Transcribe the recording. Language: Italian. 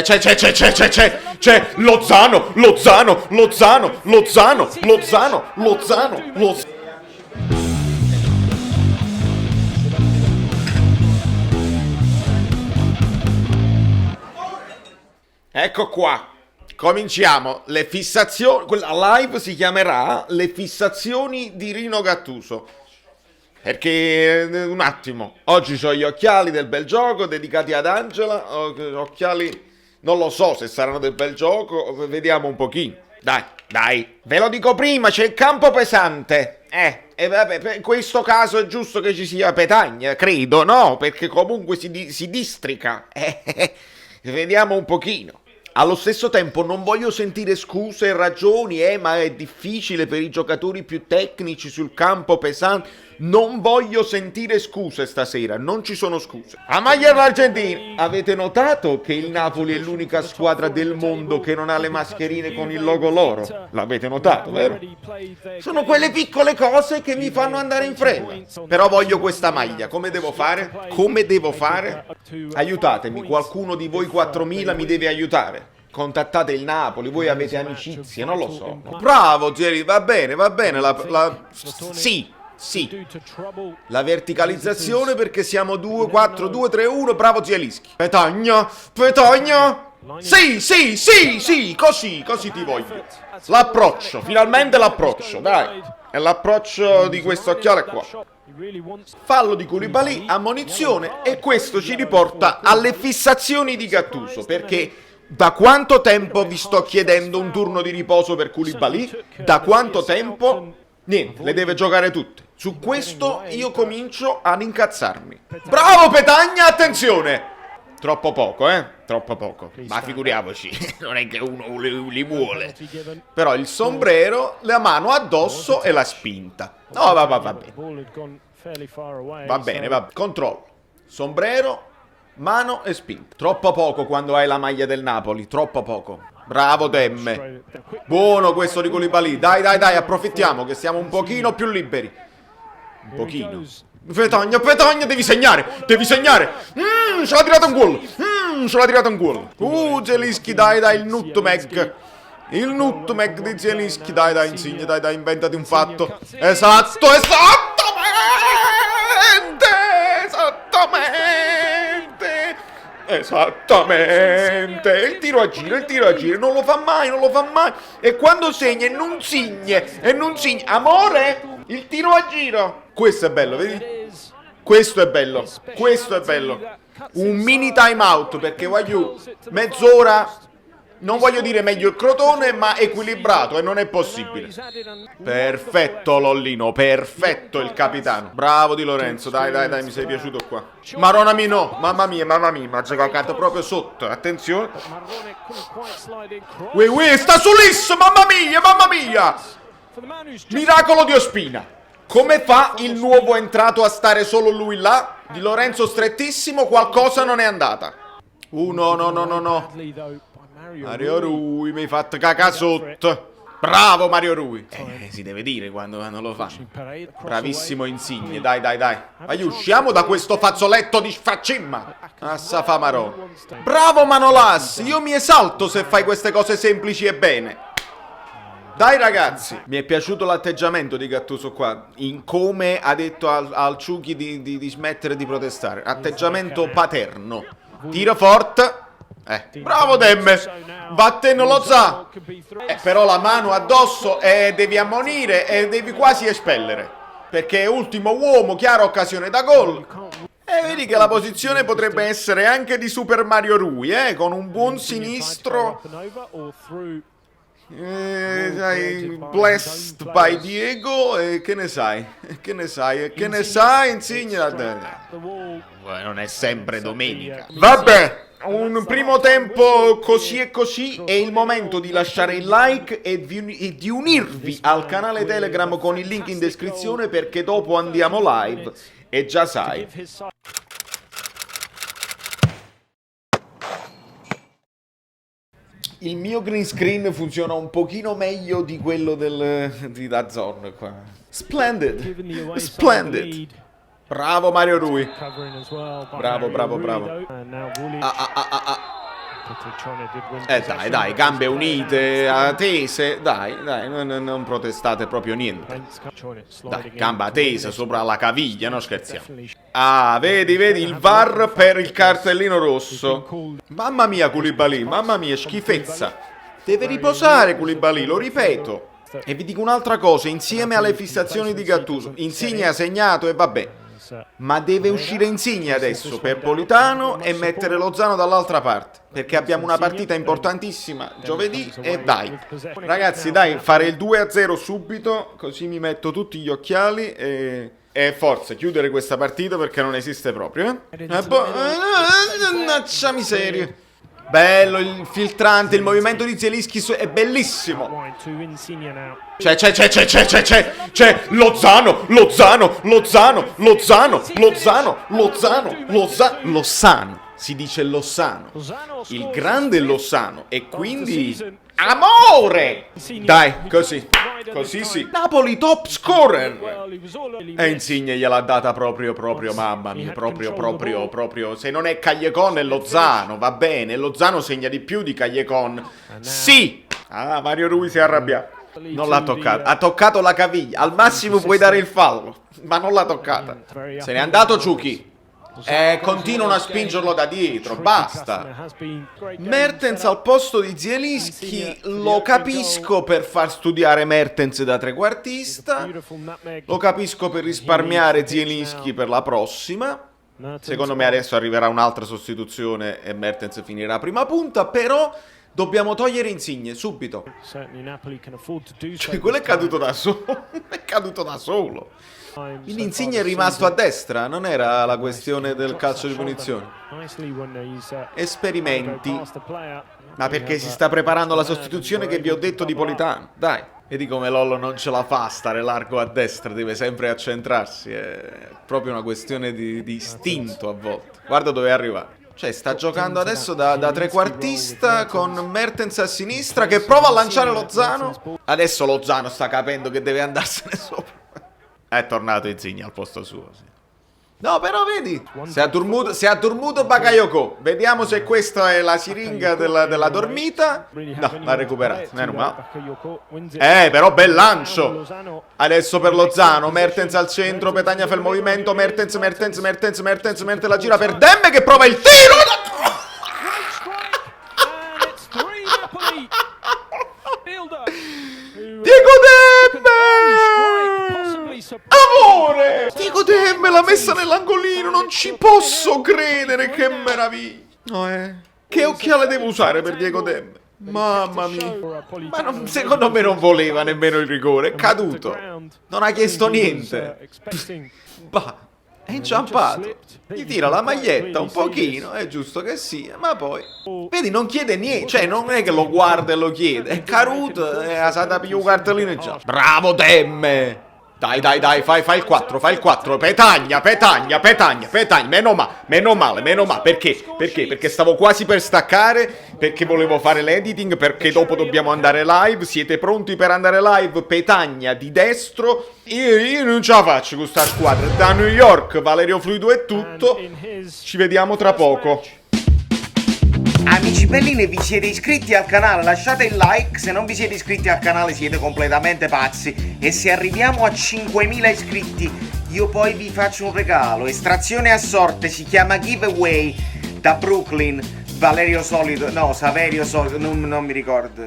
C'è Lozano. Ecco qua. Cominciamo. Le fissazioni. La live si chiamerà Le fissazioni di Rino Gattuso. Perché, un attimo, oggi ho gli occhiali del bel gioco dedicati ad Angela. Occhiali, non lo so se saranno del bel gioco. Vediamo un pochino. Dai. Ve lo dico prima, c'è il campo pesante. E vabbè, per questo caso è giusto che ci sia Petagna, credo, no? Perché comunque si districa. Vediamo un pochino. Allo stesso tempo non voglio sentire scuse e ragioni, ma è difficile per i giocatori più tecnici sul campo pesante. Non voglio sentire scuse stasera, non ci sono scuse. A maglia dell'Argentina, avete notato che il Napoli è l'unica squadra del mondo che non ha le mascherine con il logo loro? L'avete notato, vero? Sono quelle piccole cose che mi fanno andare in fretta. Però voglio questa maglia, come devo fare? Aiutatemi, qualcuno di voi 4.000 mi deve aiutare. Contattate il Napoli, voi avete amicizie, non lo so. Bravo Geri, va bene, sì, la verticalizzazione perché siamo 2, 4, 2, 3, 1, bravo Zielinski. Petagna, sì, così ti voglio. L'approccio, finalmente l'approccio, dai. È l'approccio di questo occhiale qua. Fallo di Koulibaly, ammonizione, e questo ci riporta alle fissazioni di Gattuso, perché da quanto tempo vi sto chiedendo un turno di riposo per Koulibaly? Da quanto tempo? Niente, le deve giocare tutte. Su questo io comincio ad incazzarmi. Bravo Petagna, attenzione! Troppo poco, Troppo poco. Ma figuriamoci, non è che uno li vuole. Però il sombrero, la mano addosso e la spinta. No, va bene. Va bene. Controllo. Sombrero, mano e spinta. Troppo poco quando hai la maglia del Napoli, troppo poco. Bravo Demme. Buono questo di Koulibaly. Dai, approfittiamo che siamo un pochino più liberi. Un pochino. Petagna, devi segnare. Ce l'ha tirato un gol. Zielinski, dai, il nutmeg. Il nutmeg di Zielinski. Dai, Insigne, dai, inventati un fatto. Esattamente. Il tiro a giro, non lo fa mai. E quando segna e non signe. Amore, il tiro a giro. Questo è bello, vedi? Questo è bello. Un mini time out, perché voglio mezz'ora. Non voglio dire meglio il Crotone, ma equilibrato, e non è possibile. Perfetto Lollino, perfetto il capitano. Bravo Di Lorenzo, dai, mi sei piaciuto qua. Marona Minò, mamma mia, mi ha giocato proprio sotto, attenzione. Sta su Liss, mamma mia. Miracolo di Ospina. Come fa il nuovo entrato a stare solo lui là? Di Lorenzo strettissimo, qualcosa non è andata. No. Mario Rui, mi hai fatto cacà sotto. Bravo Mario Rui. Si deve dire quando lo fa. Bravissimo Insigne, dai. Vai, usciamo da questo fazzoletto di sfaccimma. Assa fa Marò. Bravo Manolas, io mi esalto se fai queste cose semplici e bene. Dai ragazzi. Mi è piaciuto l'atteggiamento di Gattuso qua, in come ha detto al Ciuchi di smettere di protestare. Atteggiamento paterno. Tiro forte. Bravo Demme. Vattene lo za. Però la mano addosso, devi ammonire e devi quasi espellere, perché è ultimo uomo, chiara occasione da gol. E vedi che la posizione potrebbe essere anche di Super Mario Rui, con un buon sinistro. Blessed by Diego. Che ne sai? Insigne. Non è sempre domenica. Vabbè, un primo tempo così e così. È il momento di lasciare il like e di unirvi al canale Telegram con il link in descrizione, perché dopo andiamo live e già sai. Il mio green screen funziona un pochino meglio di quello di DAZN qua. Splendid. Bravo Mario Rui. Bravo. Dai, gambe unite, tese, dai, non protestate proprio niente. Dai, gamba tesa sopra la caviglia, non scherziamo. Ah, vedi, il VAR per il cartellino rosso. Mamma mia, Koulibaly, mamma mia, schifezza. Deve riposare Koulibaly, lo ripeto. E vi dico un'altra cosa, insieme alle fissazioni di Gattuso, Insigne ha segnato e vabbè. Ma deve uscire Insigne adesso per Politano e mettere Lozano dall'altra parte, perché abbiamo una partita importantissima giovedì e dai. Ragazzi, dai, fare il 2-0 subito, così mi metto tutti gli occhiali e forza, chiudere questa partita perché non esiste proprio, Mannaggia miseria. Bello il filtrante, il movimento di Zielinski è bellissimo. C'è Lozano. Si dice Lozano. Il grande Lozano. E quindi amore! Dai, così sì. Napoli top scorer. E Insigne gliel'ha data proprio, mamma mia, proprio. Se non è Callecon è Lozano, va bene. Lozano segna di più di Callecon. Sì! Ah, Mario Rui si è arrabbiato. Non l'ha toccata. Ha toccato la caviglia. Al massimo puoi dare il fallo, ma non l'ha toccata. Se n'è andato Ciuchi. Continuano a spingerlo da dietro, basta. Mertens al posto di Zielinski, lo capisco per far studiare Mertens da trequartista, lo capisco per risparmiare Zielinski per la prossima. Secondo me adesso arriverà un'altra sostituzione e Mertens finirà prima punta, però dobbiamo togliere Insigne subito. Cioè, quello è caduto da solo. È caduto da solo. Quindi Insigne è rimasto a destra, non era la questione del calcio di punizione. Esperimenti. Ma perché si sta preparando la sostituzione che vi ho detto di Politano. Dai. Vedi come Lollo non ce la fa a stare largo a destra, deve sempre accentrarsi. È proprio una questione di istinto a volte. Guarda dove è arrivato. Cioè sta giocando adesso da trequartista con Mertens a sinistra che prova a lanciare Lozano. Adesso Lozano sta capendo che deve andarsene sopra. È tornato Insigne al posto suo, sì. No, però vedi, si è addormuto Bakayoko. Vediamo se questa è la siringa della dormita. No, l'ha recuperato, meno male. Però bel lancio. Adesso per Lozano, Mertens al centro, Petagna fa il movimento, Mertens la gira per Demme che prova il tiro. Diego Demme! Amore! Diego Demme l'ha messa nell'angolino, non ci posso credere, che meraviglia! Che occhiale devo usare per Diego Demme? Mamma mia! Ma secondo me non voleva nemmeno il rigore, è caduto. Non ha chiesto niente. Bah, è inciampato. Gli tira la maglietta un pochino, è giusto che sia, ma poi... Vedi, non chiede niente, cioè non è che lo guarda e lo chiede. È caduto, è stata più un cartellino e già. Bravo Demme! Dai, fai il 4, Petagna, meno male, perché? Perché stavo quasi per staccare, perché volevo fare l'editing, perché dopo dobbiamo andare live, siete pronti per andare live? Petagna di destro, io non ce la faccio con questa squadra, da New York, Valerio Fluido è tutto, ci vediamo tra poco. Amici belline, vi siete iscritti al canale? Lasciate il like, se non vi siete iscritti al canale siete completamente pazzi. E se arriviamo a 5.000 iscritti io poi vi faccio un regalo. Estrazione a sorte, si chiama giveaway, da Brooklyn, Saverio Solido, non mi ricordo.